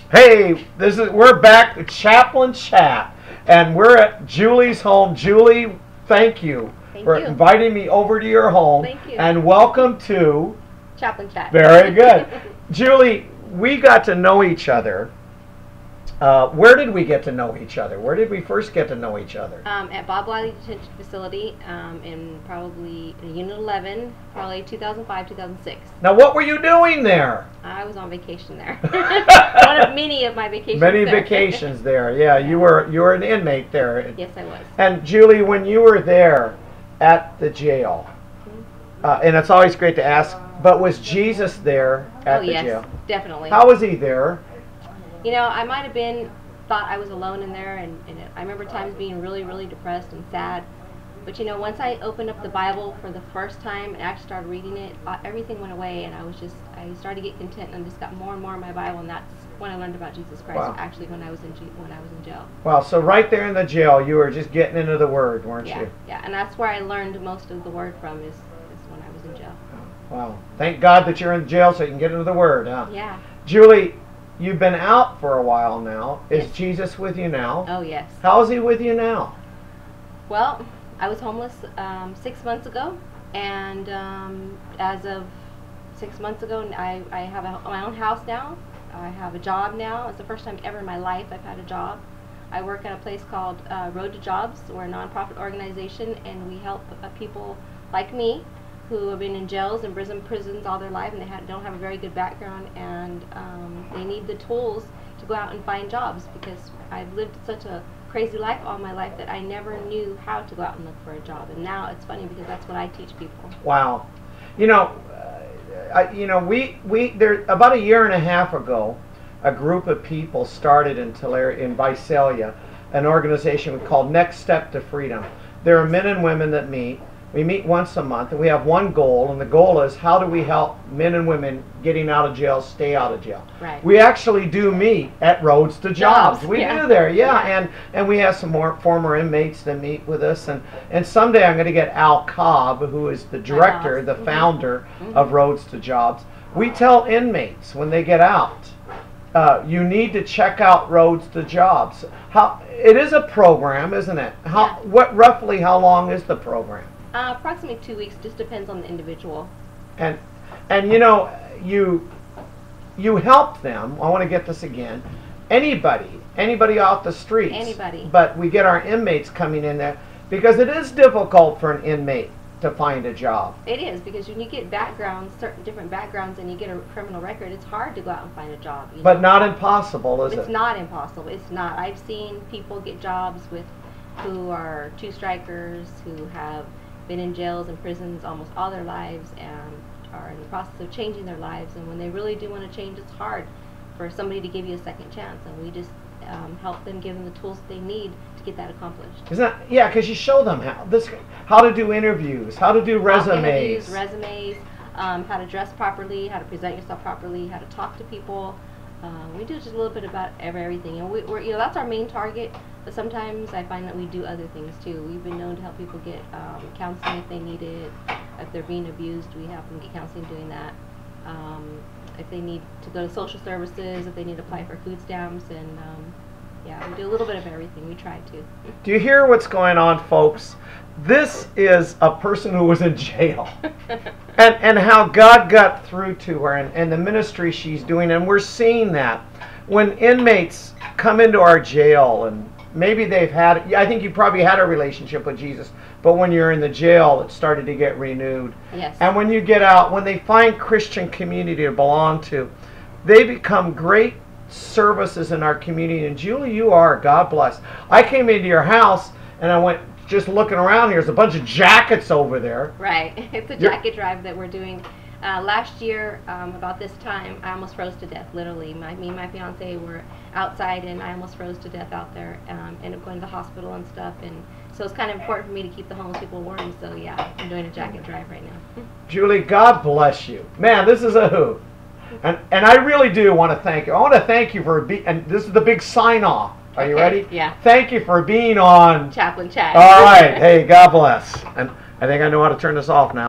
Hey, we're back to Chaplain Chat, and we're at Julie's home. Julie, thank you for inviting me over to your home. Thank you. And welcome to Chaplain Chat. Very good. Julie, we got to know each other. Where did we get to know each other? Where did we first get to know each other? At Bob Wiley Detention Facility in probably Unit 11, probably 2005, 2006. Now, what were you doing there? I was on vacation there. One of many of my vacations Many there. vacations there. Yeah, you were an inmate there. Yes, I was. And Julie, when you were there at the jail, and it's always great to ask, but was Jesus there at the jail? Yes, definitely. How was he there? You know, I might have thought I was alone in there, and I remember times being really, really depressed and sad. But you know, once I opened up the Bible for the first time and actually started reading it, everything went away, and I started to get content, and just got more and more in my Bible, and that's when I learned about Jesus Christ. Wow. Actually, when I was in jail. Wow, so right there in the jail, you were just getting into the Word, weren't you? Yeah, and that's where I learned most of the Word from is when I was in jail. Wow, thank God that you're in jail so you can get into the Word, huh? Yeah. Julie, you've been out for a while now. Is Yes. Jesus with you now? Oh, yes. How is he with you now? Well, I was homeless 6 months ago, and as of 6 months ago, I have my own house now. I have a job now. It's the first time ever in my life I've had a job. I work at a place called Road to Jobs. We're a nonprofit organization, and we help people like me who have been in jails and prisons all their life, and they don't have a very good background, and they need the tools to go out and find jobs, because I've lived such a crazy life all my life that I never knew how to go out and look for a job. And now it's funny because that's what I teach people. Wow. You know, we there about a year and a half ago, a group of people started in Visalia, an organization called Next Step to Freedom. There are men and women that meet. We meet once a month, and we have one goal, and the goal is how do we help men and women getting out of jail stay out of jail. Right. We actually do meet at Roads to Jobs. We do there, yeah. And we have some more former inmates that meet with us, and someday I'm going to get Al Cobb, who is the director, the founder of Roads to Jobs. We tell inmates when they get out, you need to check out Roads to Jobs. It is a program, isn't it? Roughly how long is the program? Approximately 2 weeks. Just depends on the individual. And you know, you help them. I want to get this again. Anybody off the streets. Anybody. But we get our inmates coming in there because it is difficult for an inmate to find a job. It is, because when you get certain different backgrounds, and you get a criminal record, it's hard to go out and find a job. But not impossible, is it? It's not impossible. It's not. I've seen people get jobs who are two-strikers, who have been in jails and prisons almost all their lives and are in the process of changing their lives, and when they really do want to change, it's hard for somebody to give you a second chance, and we just help them, give them the tools that they need to get that accomplished. Yeah, because you show them how to do interviews, how to do resumes. How to dress properly, how to present yourself properly, how to talk to people. We do just a little bit about everything, and we're that's our main target. But sometimes I find that we do other things too. We've been known to help people get counseling if they need it. If they're being abused, we help them get counseling doing that. If they need to go to social services, if they need to apply for food stamps, and we do a little bit of everything. We try to. Do you hear what's going on, folks? This is a person who was in jail. and how God got through to her, and the ministry she's doing, and we're seeing that. When inmates come into our jail, and maybe I think you probably had a relationship with Jesus, but when you're in the jail, it started to get renewed. Yes. And when you get out, when they find Christian community to belong to, they become great services in our community. And Julie, you are, God bless. I came into your house, and I went just looking around here. There's a bunch of jackets over there. Right. It's a jacket drive that we're doing. Last year, about this time, I almost froze to death, literally. Me and my fiance were outside, and I almost froze to death out there. Ended up going to the hospital and stuff, and so it's kind of important for me to keep the homeless people warm. So yeah, I'm doing a jacket drive right now. Julie, God bless you. Man, this is a hoot. And I really do want to thank you. I want to thank you for and this is the big sign-off. Are you ready? Yeah. Thank you for being on Chaplain Chat. All right. Hey, God bless. And I think I know how to turn this off now.